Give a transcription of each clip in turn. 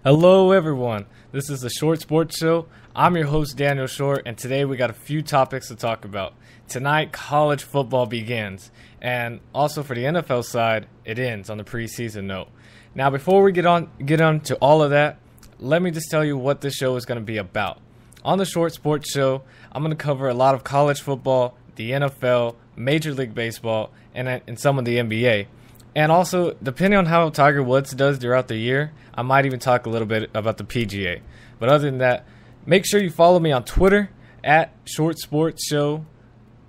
Hello everyone, this is the Short Sports Show. I'm your host Daniel Short, and today we got a few topics to talk about. Tonight, college football begins, and also for the NFL side, it ends on the preseason note. Now before we get on to all of that, let me just tell you what this show is going to be about. On the Short Sports Show, I'm going to cover a lot of college football, the NFL, Major League Baseball, and some of the NBA. And also, depending on how Tiger Woods does throughout the year, I might even talk a little bit about the PGA. But other than that, make sure you follow me on Twitter at Short Sports Show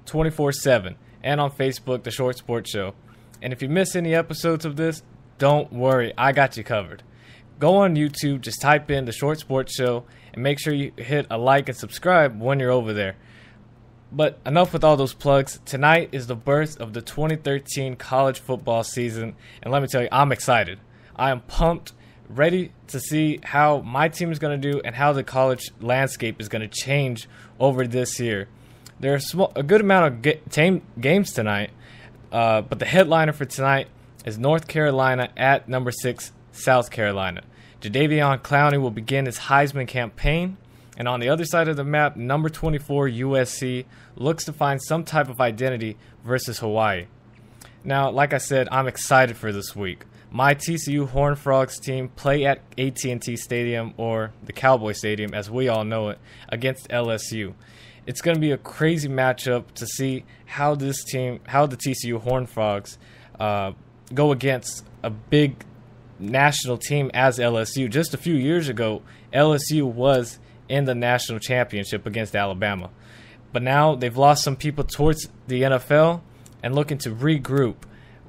24/7 and on Facebook, The Short Sports Show. And if you miss any episodes of this, don't worry, I got you covered. Go on YouTube, just type in The Short Sports Show, and make sure you hit a like and subscribe when you're over there. But enough with all those plugs. Tonight is the birth of the 2013 college football season, and let me tell you, I'm excited. I am pumped, ready to see how my team is going to do and how the college landscape is going to change over this year. There's a good amount of games tonight, but the headliner for tonight is North Carolina at number 6, South Carolina. Jadeveon Clowney will begin his Heisman campaign. And on the other side of the map, number 24 USC looks to find some type of identity versus Hawaii. Now, like I said, I'm excited for this week. My TCU Horned Frogs team play at AT&T Stadium, or the Cowboy Stadium as we all know it, against LSU. It's going to be a crazy matchup to see how the TCU Horned Frogs go against a big national team as LSU. Just a few years ago, LSU was in the national championship against Alabama. But now they've lost some people towards the NFL and looking to regroup,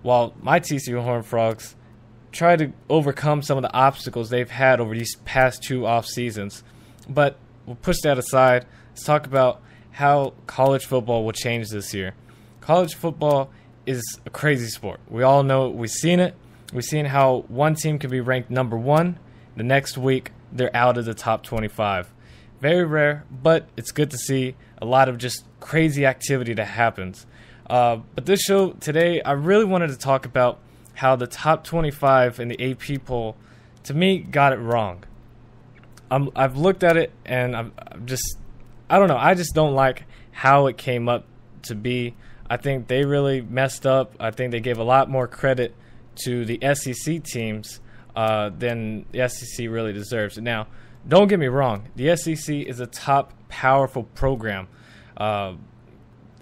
while my TCU Horned Frogs try to overcome some of the obstacles they've had over these past 2 off seasons. But we'll push that aside. Let's talk about how college football will change this year. College football is a crazy sport. We all know it. We've seen it. We've seen how one team can be ranked number 1. The next week, they're out of the top 25. Very rare, but it's good to see a lot of just crazy activity that happens. But this show today, I really wanted to talk about how the top 25 in the AP poll, to me, got it wrong. I've looked at it, and I don't know. I just don't like how it came up to be. I think they really messed up. I think they gave a lot more credit to the SEC teams than the SEC really deserves. Now, don't get me wrong. The SEC is a top, powerful program.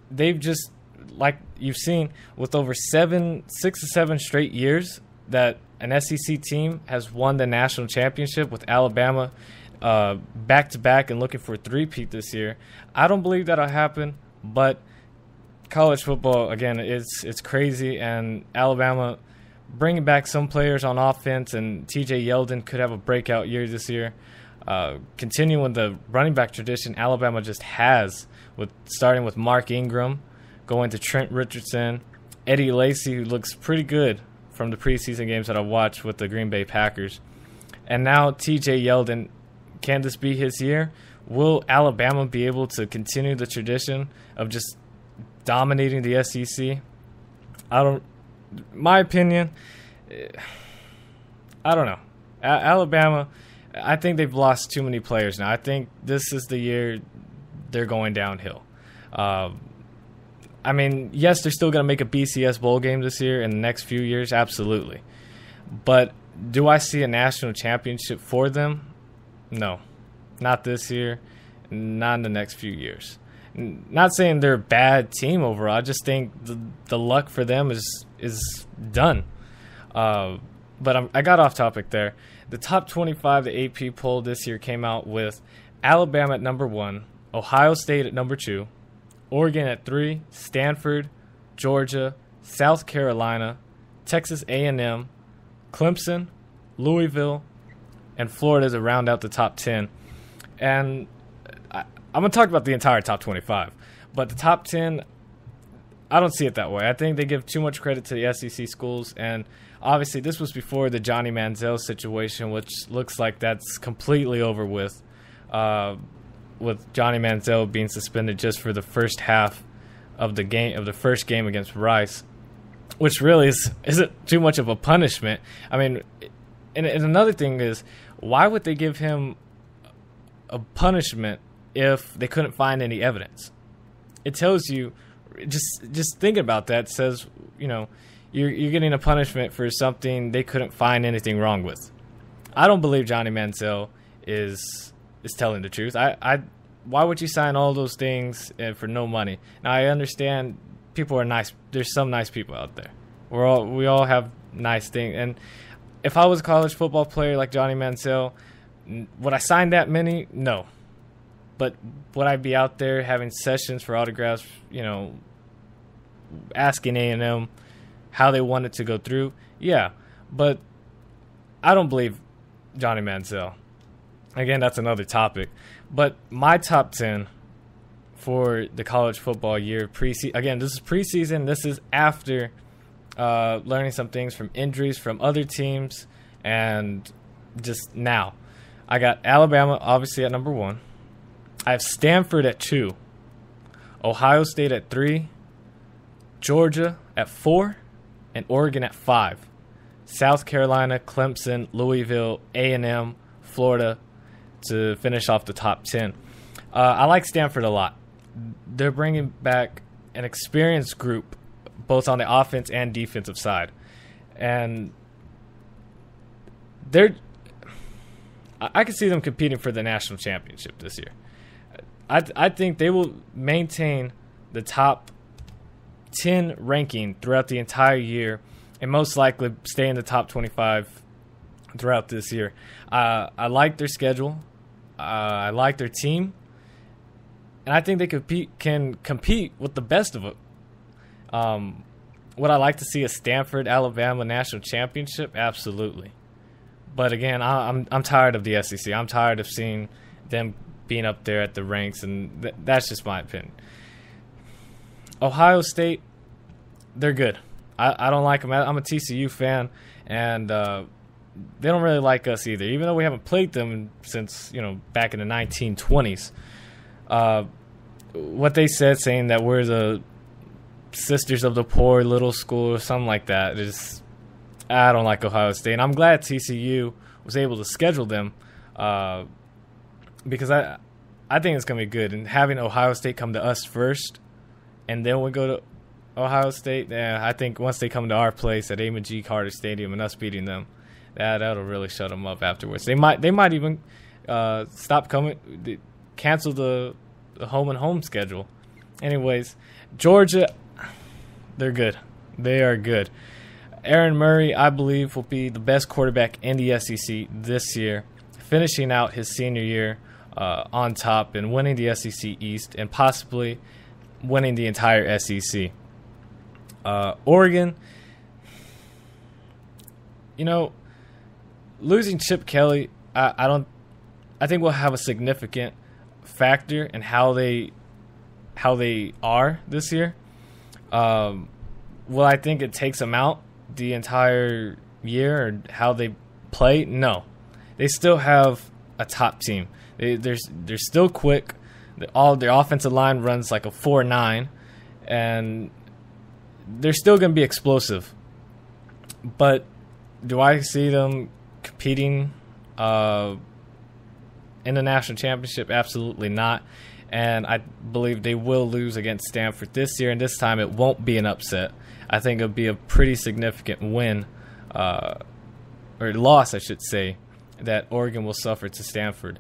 They've just, like you've seen, with over 6 or 7 straight years that an SEC team has won the national championship, with Alabama back-to-back and looking for a three-peat this year. I don't believe that'll happen, but college football, again, it's crazy, and Alabama bringing back some players on offense, and TJ Yeldon could have a breakout year this year. Continuing the running back tradition Alabama just has, starting with Mark Ingram, going to Trent Richardson, Eddie Lacy, who looks pretty good from the preseason games that I watched with the Green Bay Packers, and now TJ Yeldon. Can this be his year? Will Alabama be able to continue the tradition of just dominating the SEC? My opinion, I don't know. Alabama, I think they've lost too many players now. I think this is the year they're going downhill. I mean, yes, they're still going to make a BCS bowl game this year in the next few years, absolutely. But do I see a national championship for them? No, not this year, not in the next few years. Not saying they're a bad team overall. I just think the luck for them is done. But I got off topic there. The top 25, the AP poll this year came out with Alabama at number 1, Ohio State at number 2, Oregon at 3, Stanford, Georgia, South Carolina, Texas A&M, Clemson, Louisville, and Florida to round out the top 10. And I'm going to talk about the entire top 25. But the top 10, I don't see it that way. I think they give too much credit to the SEC schools. And obviously this was before the Johnny Manziel situation, which looks like that's completely over with Johnny Manziel being suspended just for the first half of the first game against Rice, which really isn't too much of a punishment. I mean, and another thing is, why would they give him a punishment if they couldn't find any evidence? It tells you, just thinking about that, says, you're getting a punishment for something they couldn't find anything wrong with. I don't believe Johnny Manziel is telling the truth. Why would you sign all those things for no money? Now, I understand people are nice. There's some nice people out there. We all have nice things. And if I was a college football player like Johnny Manziel, would I sign that many? No. But would I be out there having sessions for autographs, asking A&M how they want it to go through? Yeah. But I don't believe Johnny Manziel. Again, that's another topic. But my top 10 for the college football year, again, this is preseason. This is after learning some things from injuries from other teams and just now. I got Alabama, obviously, at number 1. I have Stanford at 2. Ohio State at 3. Georgia at 4. And Oregon at 5. South Carolina, Clemson, Louisville, A&M, Florida to finish off the top 10. I like Stanford a lot. They're bringing back an experienced group, both on the offense and defensive side. And I can see them competing for the national championship this year. I think they will maintain the top 10 ranking throughout the entire year and most likely stay in the top 25 throughout this year. I like their schedule. I like their team. And I think they can compete with the best of it. Would I like to see a Stanford, Alabama national championship? Absolutely. But again, I'm tired of the SEC. I'm tired of seeing them being up there at the ranks, and that's just my opinion. Ohio State, they're good. I don't like them. I'm a TCU fan, and they don't really like us either, even though we haven't played them since back in the 1920s. What they said, saying that we're the Sisters of the Poor little school or something like that, I don't like Ohio State. And I'm glad TCU was able to schedule them because I think it's going to be good. And having Ohio State come to us first and then we go to Ohio State, I think once they come to our place at Amon G. Carter Stadium and us beating them, that'll really shut them up afterwards. They might even stop coming, cancel the home and home schedule. Anyways, Georgia, they're good. They are good. Aaron Murray, I believe, will be the best quarterback in the SEC this year, finishing out his senior year on top and winning the SEC East and possibly winning the entire SEC. Oregon, losing Chip Kelly, I think will have a significant factor in how they are this year. Will I think it takes them out the entire year or how they play? No. They still have a top team. They're still quick. All their offensive line runs like a 4.9, and they're still going to be explosive. But do I see them competing in the national championship? Absolutely not. And I believe they will lose against Stanford this year, and this time it won't be an upset. I think it'll be a pretty significant win, or loss, I should say, that Oregon will suffer to Stanford.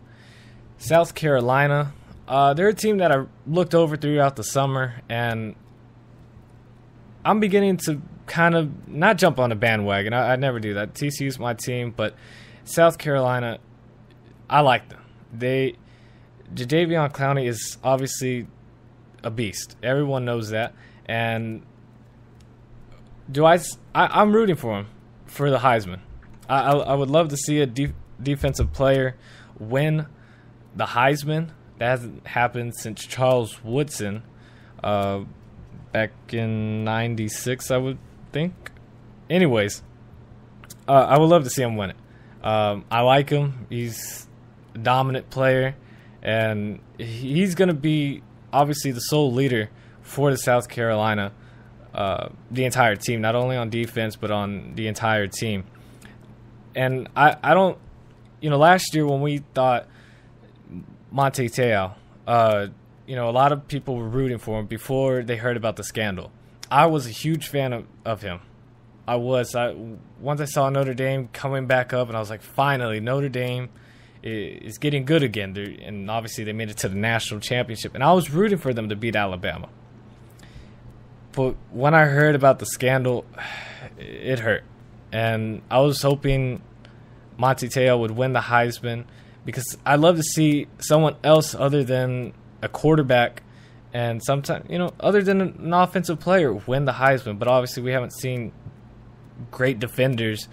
South Carolina, they're a team that I looked over throughout the summer, and I'm beginning to kind of not jump on the bandwagon. I never do that. TCU's my team, but South Carolina, I like them. Jadeveon Clowney is obviously a beast. Everyone knows that. And I'm rooting for him for the Heisman. I would love to see a defensive player win the Heisman. That hasn't happened since Charles Woodson back in 96, I would think. Anyways, I would love to see him win it. I like him. He's a dominant player. And he's going to be, obviously, the sole leader for the South Carolina, the entire team, not only on defense, but on the entire team. And I don't last year when we thought Monte Te'o, a lot of people were rooting for him before they heard about the scandal. I was a huge fan of him. Once I saw Notre Dame coming back up, and I was like, finally, Notre Dame is getting good again. And obviously they made it to the national championship, and I was rooting for them to beat Alabama. But when I heard about the scandal, it hurt. And I was hoping Monte Te'o would win the Heisman, because I'd love to see someone else other than a quarterback and sometimes, other than an offensive player win the Heisman. But obviously we haven't seen great defenders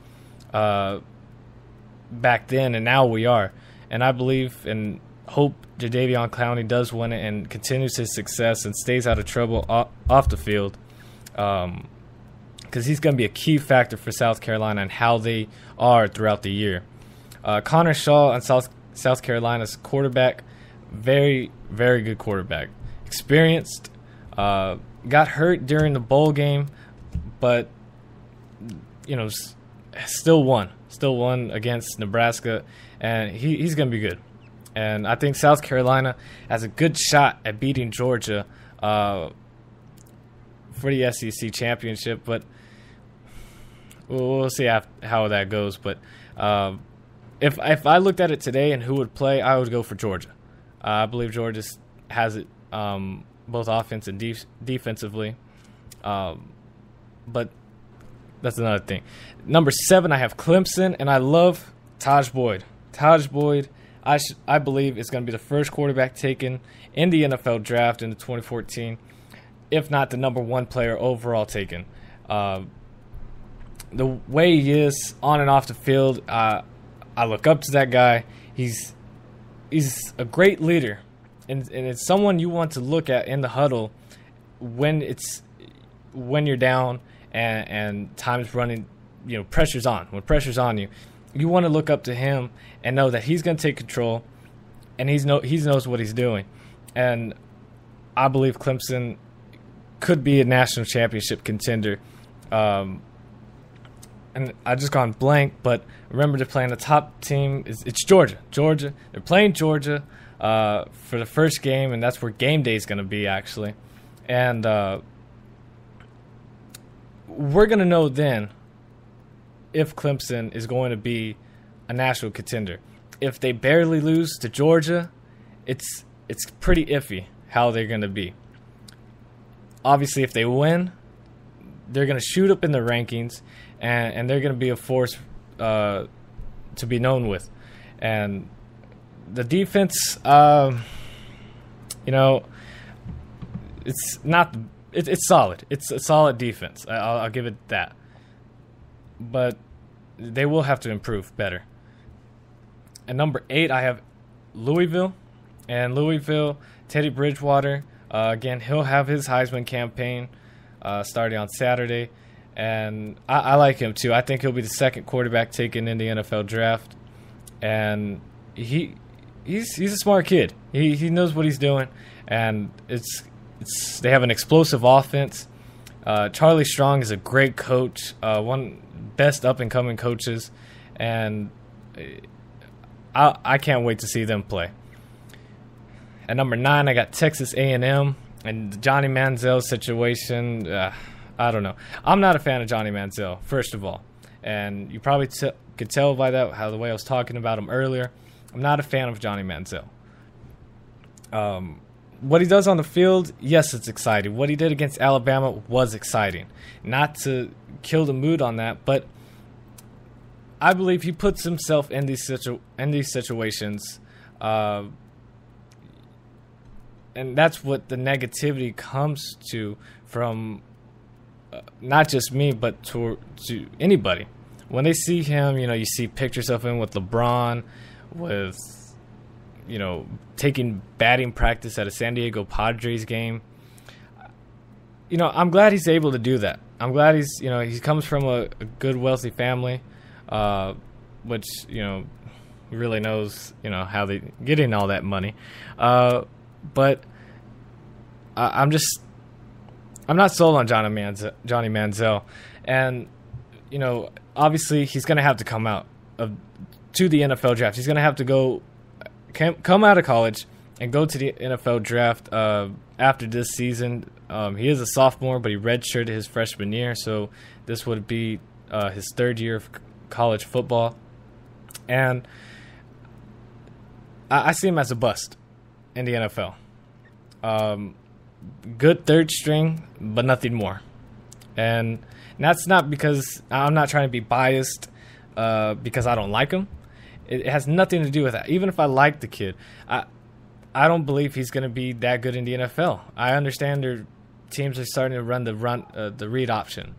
back then, and now we are. And I believe and hope Jadeveon Clowney does win it and continues his success and stays out of trouble off the field, because he's going to be a key factor for South Carolina and how they are throughout the year. Connor Shaw on South Carolina's quarterback, very, very good quarterback. Experienced, got hurt during the bowl game, but still won against Nebraska, and he's going to be good. And I think South Carolina has a good shot at beating Georgia for the SEC championship, but we'll see how that goes. But if I looked at it today and who would play, I would go for Georgia. I believe Georgia has it both offense and defensively, but that's another thing. Number 7, I have Clemson, and I love Taj Boyd. Taj Boyd, I believe, is going to be the first quarterback taken in the NFL draft in 2014, if not the number 1 player overall taken. The way he is on and off the field, I look up to that guy. He's a great leader, and it's someone you want to look at in the huddle when you're down and time's running, pressure's on. When pressure's on you, you want to look up to him and know that he's going to take control, and he knows what he's doing. And I believe Clemson could be a national championship contender. And I just gone blank, but remember, they're playing the top team. It's Georgia. They're playing Georgia for the first game, and that's where game day is going to be, actually. And we're going to know then if Clemson is going to be a national contender. If they barely lose to Georgia, it's pretty iffy how they're going to be. Obviously, if they win, they're going to shoot up in the rankings, and they're going to be a force to be known with. And the defense, it's not. It's solid. It's a solid defense. I'll give it that. But they will have to improve better. At number 8, I have Louisville. And Louisville, Teddy Bridgewater, again, he'll have his Heisman campaign starting on Saturday. And I like him too. I think he'll be the second quarterback taken in the NFL draft. And he's a smart kid. He knows what he's doing. And they have an explosive offense. Charlie Strong is a great coach, one best up-and-coming coaches, and I can't wait to see them play. At number 9, I got Texas A&M, and the Johnny Manziel situation. I don't know. I'm not a fan of Johnny Manziel, first of all, and you probably could tell by the way I was talking about him earlier. I'm not a fan of Johnny Manziel. What he does on the field, yes, it's exciting. What he did against Alabama was exciting. Not to kill the mood on that, but I believe he puts himself in these situations, and that's what the negativity comes to from not just me, but to anybody. When they see him, you see pictures of him with LeBron, with taking batting practice at a San Diego Padres game. I'm glad he's able to do that. I'm glad he comes from a good, wealthy family, which, really knows, how they get in all that money. But I'm not sold on Johnny Manziel. And, obviously he's going to have to come out of to the NFL draft. He's going to have to come out of college and go to the NFL draft after this season. He is a sophomore, but he redshirted his freshman year, so this would be his third year of college football. And I see him as a bust in the NFL. Good third string, but nothing more. And that's not because I'm not trying to be biased because I don't like him. It has nothing to do with that. Even if I like the kid, I don't believe he's going to be that good in the NFL. I understand their teams are starting to run the read option.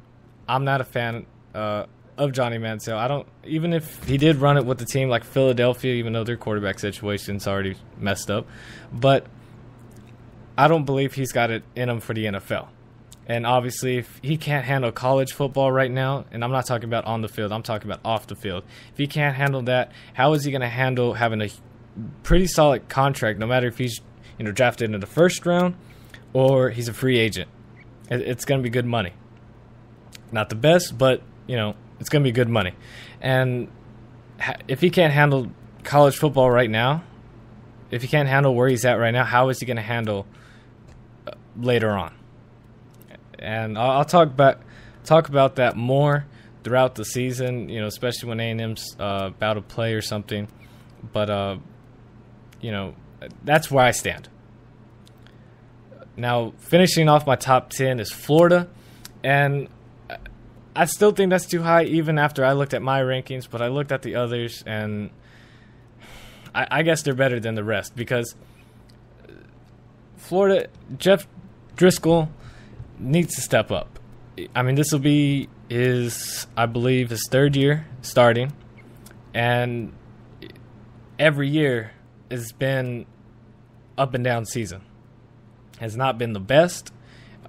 I'm not a fan of Johnny Manziel. Even if he did run it with the team like Philadelphia, even though their quarterback situation's already messed up, but I don't believe he's got it in him for the NFL. And obviously, if he can't handle college football right now, and I'm not talking about on the field, I'm talking about off the field. If he can't handle that, how is he going to handle having a pretty solid contract, no matter if he's drafted in the first round or he's a free agent? It's going to be good money. Not the best, but it's going to be good money. And if he can't handle college football right now, if he can't handle where he's at right now, how is he going to handle later on? And I'll talk about that more throughout the season, especially when A&M's about to play or something. But, that's where I stand. Now, finishing off my top 10 is Florida. And I still think that's too high even after I looked at my rankings. But I looked at the others, and I guess they're better than the rest. Because Florida, Jeff Driscoll needs to step up. I mean, this will be I believe, his third year starting. And every year has been up and down season. Has not been the best.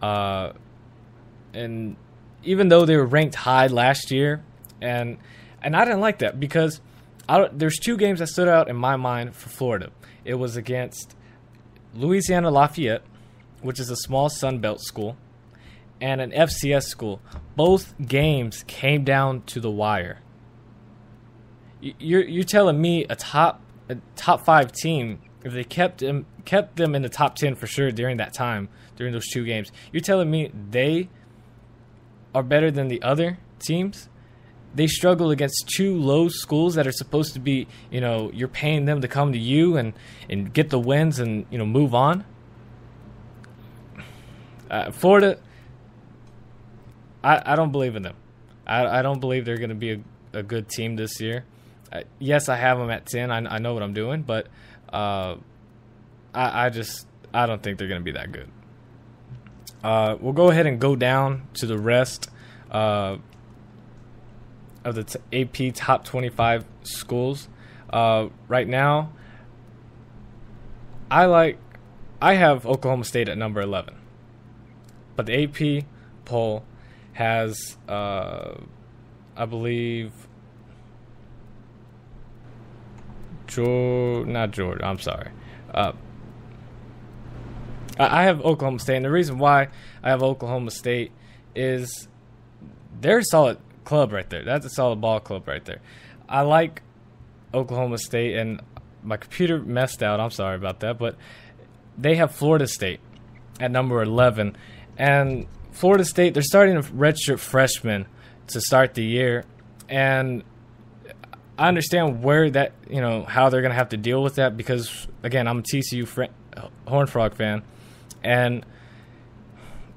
And even though they were ranked high last year, and I didn't like that because there's two games that stood out in my mind for Florida. It was against Louisiana Lafayette, which is a small Sun Belt school, and an FCS school. Both games came down to the wire. You're telling me a top 5 team, if they kept them in the top 10 for sure during that time, during those two games, you're telling me they are better than the other teams? They struggle against two low schools that are supposed to be, you're paying them to come to you and get the wins and, move on. Florida, I don't believe in them. I don't believe they're going to be a good team this year. Yes, I have them at 10. I know what I'm doing, but I don't think they're going to be that good. We'll go ahead and go down to the rest of the AP top 25 schools. Right now, I have Oklahoma State at number 11. But the AP poll has, I believe, not Georgia. I'm sorry. I have Oklahoma State, and the reason why I have Oklahoma State is they're a solid club right there. That's a solid ball club right there. I like Oklahoma State, and my computer messed out. I'm sorry about that, but they have Florida State at number 11, and Florida State, they're starting a redshirt freshman to start the year, and I understand where that, how they're going to have to deal with that because, again, I'm a TCU Horned Frog fan, and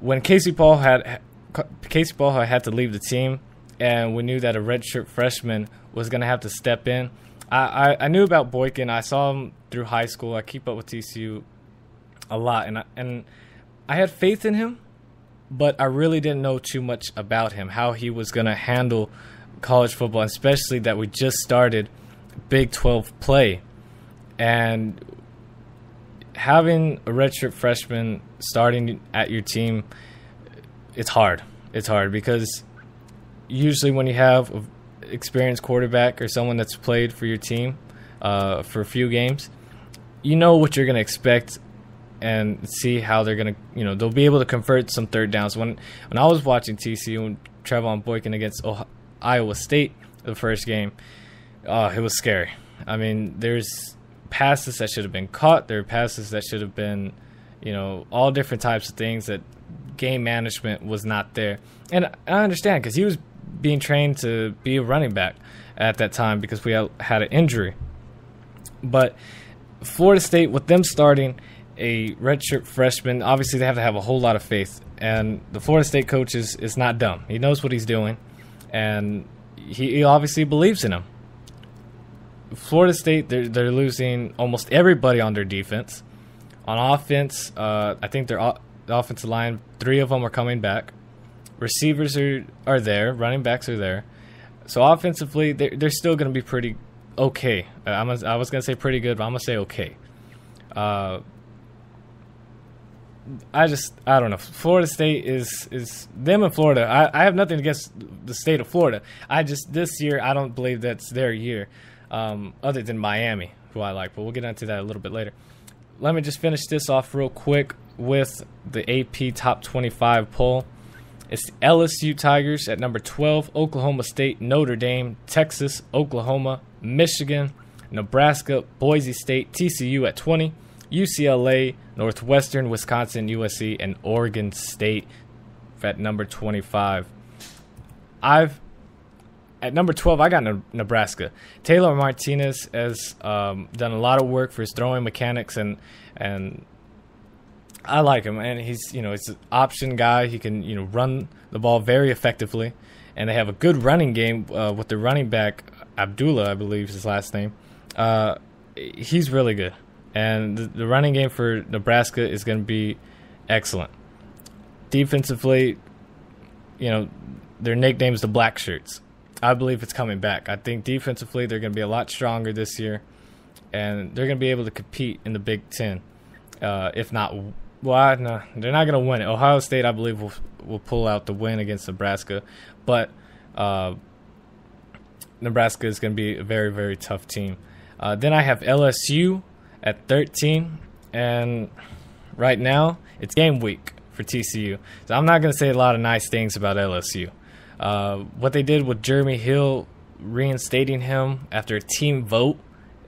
when Casey Paul had to leave the team, and we knew that a redshirt freshman was going to have to step in, I knew about Boykin. I saw him through high school. I keep up with TCU a lot, and I had faith in him, but I really didn't know too much about him, how he was going to handle college football, especially that we just started Big 12 play. And having a redshirt freshman starting at your team, it's hard. It's hard because usually when you have an experienced quarterback or someone that's played for your team for a few games, you know what you're going to expect and see how they're going to, they'll be able to convert some third downs. When I was watching TCU and Trevon Boykin against Iowa State the first game, it was scary. I mean, there's passes that should have been caught. There are passes that should have been, all different types of things that game management was not there. And I understand because he was being trained to be a running back at that time because we had an injury. But Florida State, with them starting a redshirt freshman, obviously they have to have a whole lot of faith. And the Florida State coach is not dumb. He knows what he's doing, and he obviously believes in him. Florida State, they're losing almost everybody on their defense. On offense, I think the offensive line, 3 of them are coming back. Receivers are there. Running backs are there. So offensively, they're still going to be pretty okay. I was going to say pretty good, but I'm going to say okay. I don't know. Florida State is them in Florida. I have nothing against the state of Florida. This year, I don't believe that's their year, other than Miami, who I like. But we'll get into that a little bit later. Let me just finish this off real quick with the AP Top 25 poll. It's the LSU Tigers at number 12, Oklahoma State, Notre Dame, Texas, Oklahoma, Michigan, Nebraska, Boise State, TCU at 20, UCLA, Northwestern, Wisconsin, USC, and Oregon State at number 25. At number 12, I got Nebraska. Taylor Martinez has done a lot of work for his throwing mechanics, and I like him. And he's he's an option guy. He can run the ball very effectively, and they have a good running game with the running back Abdullah, I believe is his last name. He's really good, and the running game for Nebraska is going to be excellent. Defensively, their nickname is the Black Shirts. I believe it's coming back. I think defensively they're going to be a lot stronger this year, and they're going to be able to compete in the Big Ten. If not, no, they're not going to win it. Ohio State, I believe, will pull out the win against Nebraska, but Nebraska is going to be a very, very tough team. Then I have LSU at 13, and right now it's game week for TCU. So I'm not going to say a lot of nice things about LSU. What they did with Jeremy Hill, reinstating him after a team vote,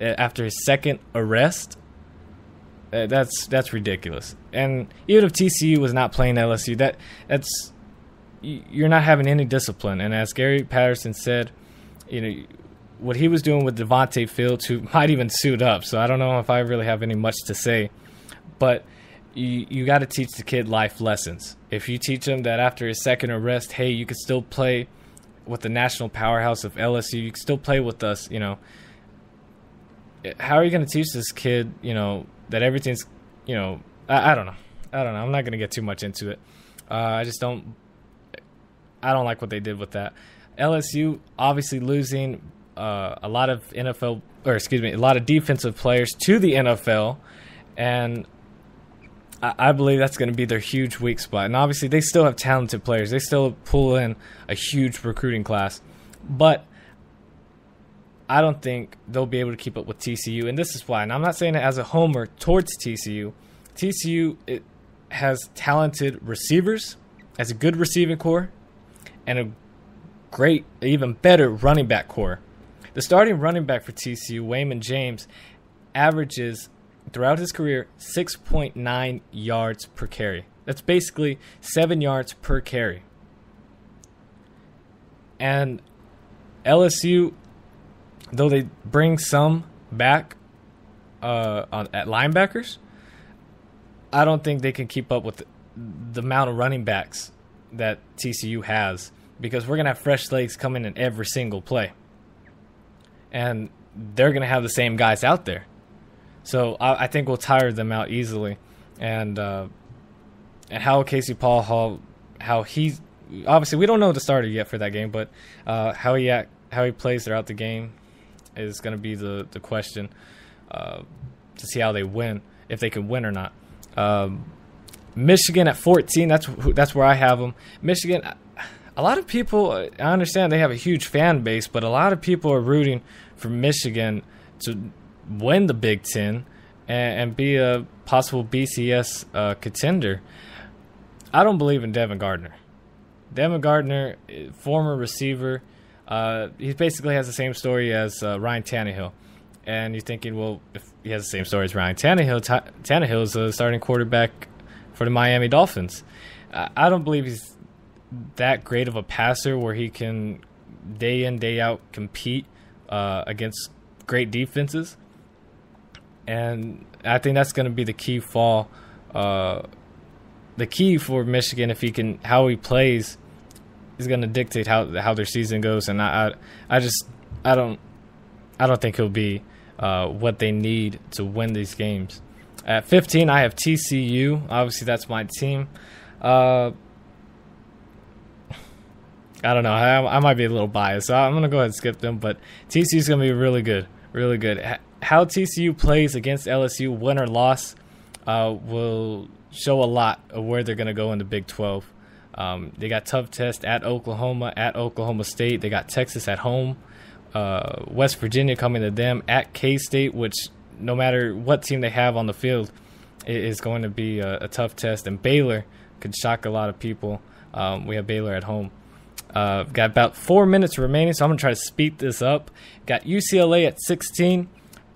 after his second arrest, that's ridiculous. And even if TCU was not playing LSU, that's you're not having any discipline. And as Gary Patterson said, what he was doing with Devontae Fields, who might even suit up. So I don't know if I really have any much to say, but you got to teach the kid life lessons. If you teach him that after his second arrest, hey, you can still play with the national powerhouse of LSU, you can still play with us, how are you going to teach this kid, that everything's, I don't know. I'm not going to get too much into it. I don't like what they did with that. LSU obviously losing a lot of a lot of defensive players to the NFL, and I believe that's going to be their huge weak spot. And obviously, they still have talented players. They still pull in a huge recruiting class. But I don't think they'll be able to keep up with TCU. And this is why. And I'm not saying it as a homer towards TCU. TCU has talented receivers, has a good receiving core, and a great, even better running back core. The starting running back for TCU, Wayman James, averages throughout his career 6.9 yards per carry. That's basically 7 yards per carry. And LSU, though they bring some back at linebackers, I don't think they can keep up with the amount of running backs that TCU has, because we're going to have fresh legs coming in every single play. And they're going to have the same guys out there. So I think we'll tire them out easily. And how Casey Paul, how he's obviously, we don't know the starter yet for that game, but how he plays throughout the game is going to be the question to see how they win, if they can win or not. Michigan at 14, that's where I have them. Michigan, a lot of people, I understand they have a huge fan base, but a lot of people are rooting for Michigan to win the Big Ten and be a possible BCS contender. I don't believe in Devin Gardner. Devin Gardner, former receiver, He basically has the same story as Ryan Tannehill. And you're thinking, well, if he has the same story as Ryan Tannehill, Tannehill is a starting quarterback for the Miami Dolphins. I don't believe he's that great of a passer where he can day in, day out compete against great defenses. And I think that's going to be the key the key for Michigan, if he can, how he plays is going to dictate how their season goes. And I don't think he'll be what they need to win these games. At 15, I have TCU. Obviously, that's my team. I don't know. I might be a little biased, so I'm going to go ahead and skip them. But TCU is going to be really good, really good. How TCU plays against LSU, win or loss, will show a lot of where they're going to go in the Big 12. They got tough tests at Oklahoma, at Oklahoma State. They got Texas at home. West Virginia coming to them, at K-State, which no matter what team they have on the field, it is going to be a tough test. And Baylor could shock a lot of people. We have Baylor at home. Got about 4 minutes remaining, so I'm going to try to speed this up. Got UCLA at 16.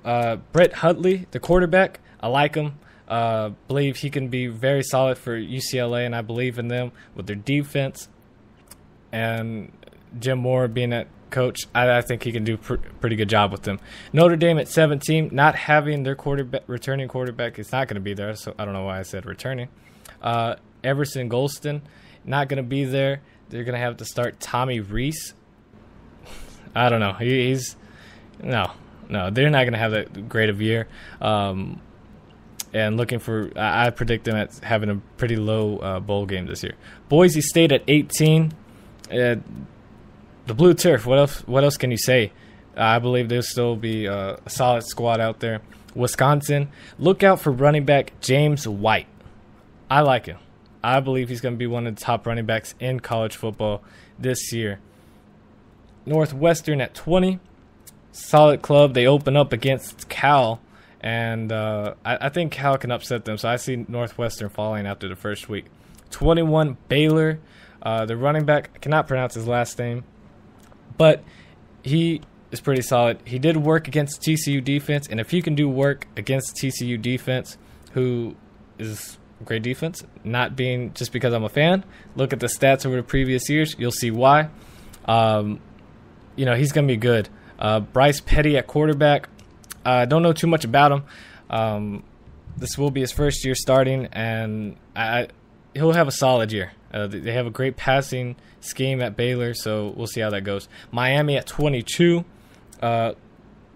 Brett Hundley, the quarterback, I like him. Believe he can be very solid for UCLA, and I believe in them with their defense. And Jim Moore being at coach, I think he can do pretty good job with them. Notre Dame at 17, not having their returning quarterback. It's not going to be there, so I don't know why I said returning. Everson Golston, not going to be there. They're going to have to start Tommy Reese. I don't know. No, they're not going to have that great of a year. And looking for, I predict them at having a pretty low bowl game this year. Boise State at 18. The Blue Turf, what else can you say? I believe there'll still be a solid squad out there. Wisconsin, look out for running back James White. I like him. I believe he's going to be one of the top running backs in college football this year. Northwestern at 20. Solid club. They open up against Cal, and I think Cal can upset them. So I see Northwestern falling after the first week. 21, Baylor. The running back, I cannot pronounce his last name, but he is pretty solid. He did work against TCU defense, and if you can do work against TCU defense, who is great defense, not being just because I'm a fan, look at the stats over the previous years, you'll see why. He's going to be good. Bryce Petty at quarterback. I don't know too much about him. This will be his first year starting, and he'll have a solid year. They have a great passing scheme at Baylor, so we'll see how that goes. Miami at 22.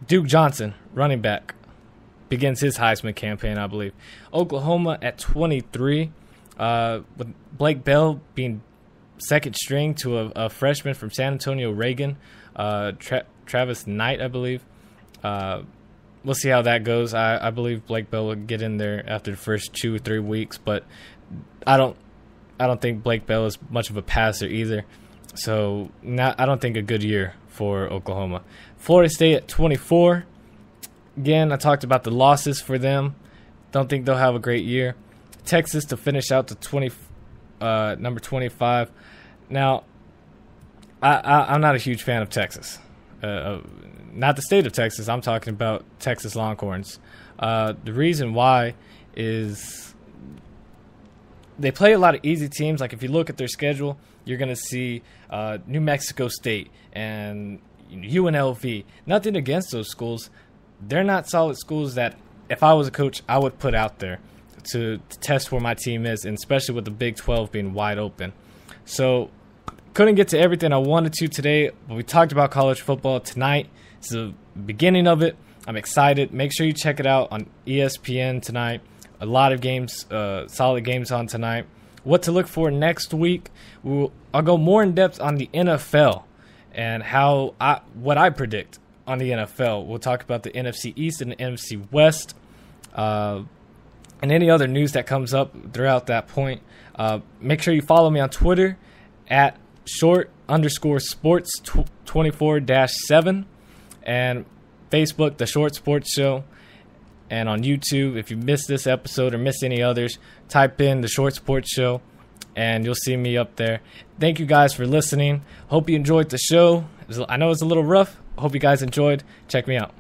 Duke Johnson, running back, begins his Heisman campaign, I believe. Oklahoma at 23. With Blake Bell being second string to a freshman from San Antonio, Reagan. Travis Knight, I believe. We'll see how that goes. I believe Blake Bell will get in there after the first 2 or 3 weeks, but I don't think Blake Bell is much of a passer either. So I don't think a good year for Oklahoma. Florida State at 24. Again, I talked about the losses for them. Don't think they'll have a great year. Texas to finish out the number 25. Now, I'm not a huge fan of Texas. Not the state of Texas. I'm talking about Texas Longhorns. The reason why is they play a lot of easy teams. Like if you look at their schedule, you're going to see New Mexico State and UNLV. Nothing against those schools. They're not solid schools that if I was a coach, I would put out there to test where my team is, and especially with the Big 12 being wide open. So couldn't get to everything I wanted to today, but we talked about college football tonight. It's the beginning of it. I'm excited. Make sure you check it out on ESPN tonight. A lot of games, solid games on tonight. What to look for next week? I'll go more in depth on the NFL and what I predict on the NFL. We'll talk about the NFC East and the NFC West, and any other news that comes up throughout that point. Make sure you follow me on Twitter at short_sports24-7 and Facebook, The Short Sports Show. And on YouTube, if you missed this episode or missed any others, type in The Short Sports Show. and you'll see me up there. Thank you guys for listening. Hope you enjoyed the show. I know it's a little rough. Hope you guys enjoyed. Check me out.